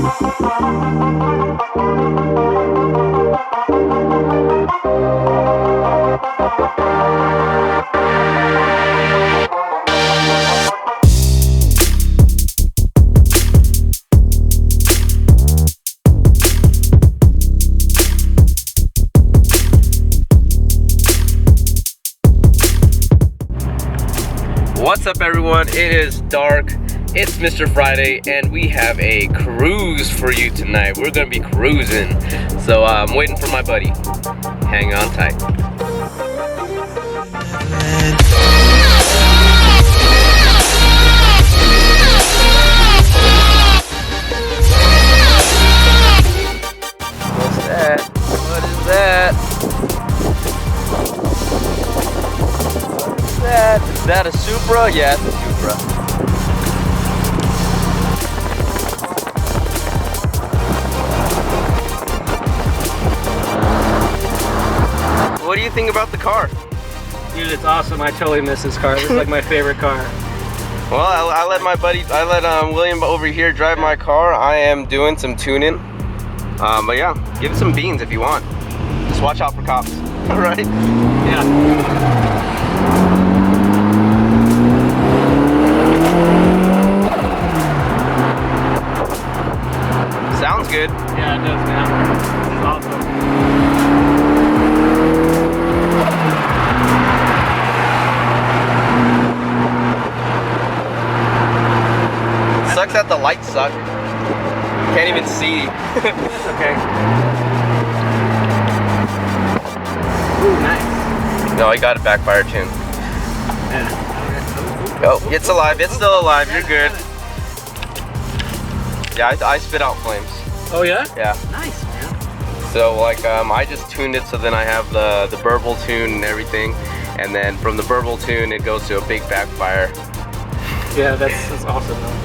What's up everyone, it is dark, it's Mr. Friday, and we have a cruise for you tonight. We're gonna be cruising, so I'm waiting for my buddy. Hang on tight. What's that? What is that? Is that a Supra? Yeah, it's a Supra. What do you think about the car? Dude, it's awesome. I totally miss this car. It's like my favorite car. Well, I let William over here drive my car. I am doing some tuning. But yeah, give it some beans if you want. Just watch out for cops. All right? Yeah. Sounds good. Yeah, it does, man. This is awesome. Sucks that the lights suck. Can't even see. That's okay. Ooh, nice. No, I got a backfire tune. Yeah. Oh, it's alive. It's still alive. You're good. Yeah, I spit out flames. Oh yeah? Yeah. Nice, man. So like I just tuned it so then I have the burble tune and everything, and then from the burble tune it goes to a big backfire. Yeah, that's awesome though.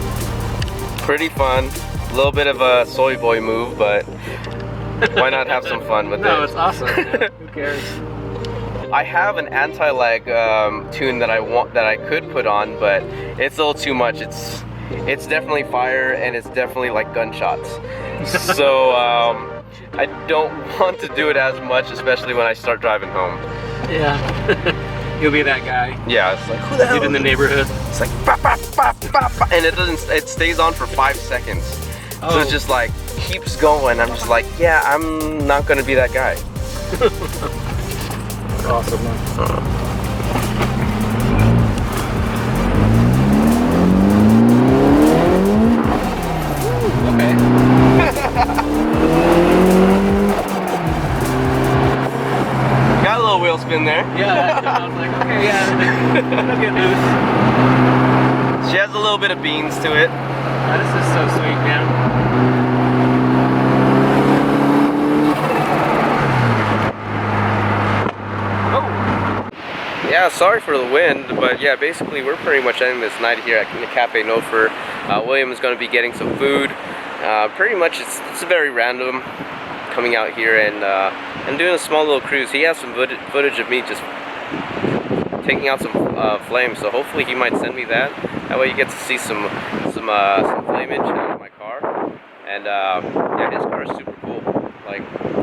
Pretty fun. A little bit of a soy boy move, but why not have some fun with it? No, it's awesome. Man. Who cares? I have an anti-lag tune that I could put on, but it's a little too much. It's definitely fire and it's definitely like gunshots. So I don't want to do it as much, especially when I start driving home. Yeah. You'll be that guy. Yeah, it's like, who the hell? Dude in the neighborhood. It's like bop, bop, bop, bop, bop, and it stays on for 5 seconds. Oh. So it's just like keeps going. I'm just like, yeah, I'm not gonna be that guy. That's awesome, man. Got a little wheel spin there. Yeah, I was like, okay, yeah, I'll get loose. She has a little bit of beans to it. Oh, this is so sweet, man. Oh. Yeah, sorry for the wind, but yeah, basically we're pretty much ending this night here at the Cafe Nofer. William is going to be getting some food. Pretty much it's very random coming out here and doing a small little cruise. He has some footage of me just taking out some flames, so hopefully he might send me that. That way you get to see some flamage out of my car. And yeah, his car is super cool. Like,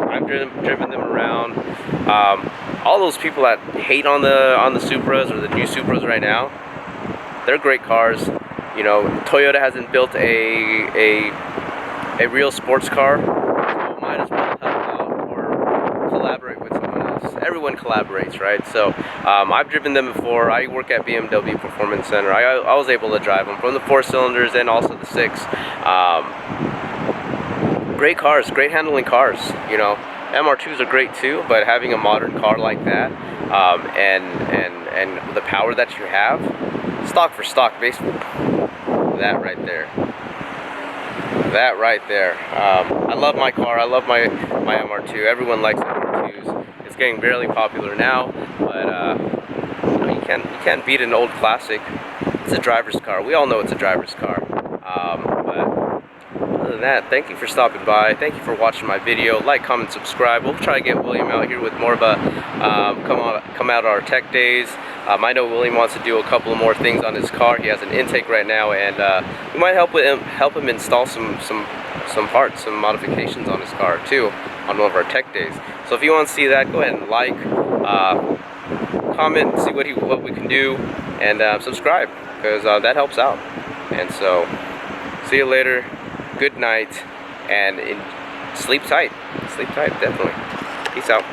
I've driven them around. All those people that hate on the Supras or the new Supras right now, they're great cars. You know, Toyota hasn't built a real sports car, so might as well help out or collaborate with someone else. Everyone collaborates, right? So I've driven them before. I work at BMW Performance Center. I was able to drive them from the 4 cylinders and also the 6. Great cars, great handling cars. You know, MR2s are great too, but having a modern car like that and the power that you have, stock for stock, basically. That right there. That right there. I love my car. I love my MR2. Everyone likes MR2s. It's getting really popular now, but you know, you can't beat an old classic. It's a driver's car. We all know it's a driver's car. But other other than that, thank you for stopping by. Thank you for watching my video. Like, comment, subscribe. We'll try to get William out here with more of a come out our tech days. I know William wants to do a couple of more things on his car. He has an intake right now, and we might help him install some parts, some modifications on his car too, on one of our tech days. So if you want to see that, go ahead and like, comment, see what we can do, and subscribe, because that helps out. And so, see you later. Good night, and sleep tight. Sleep tight, definitely. Peace out.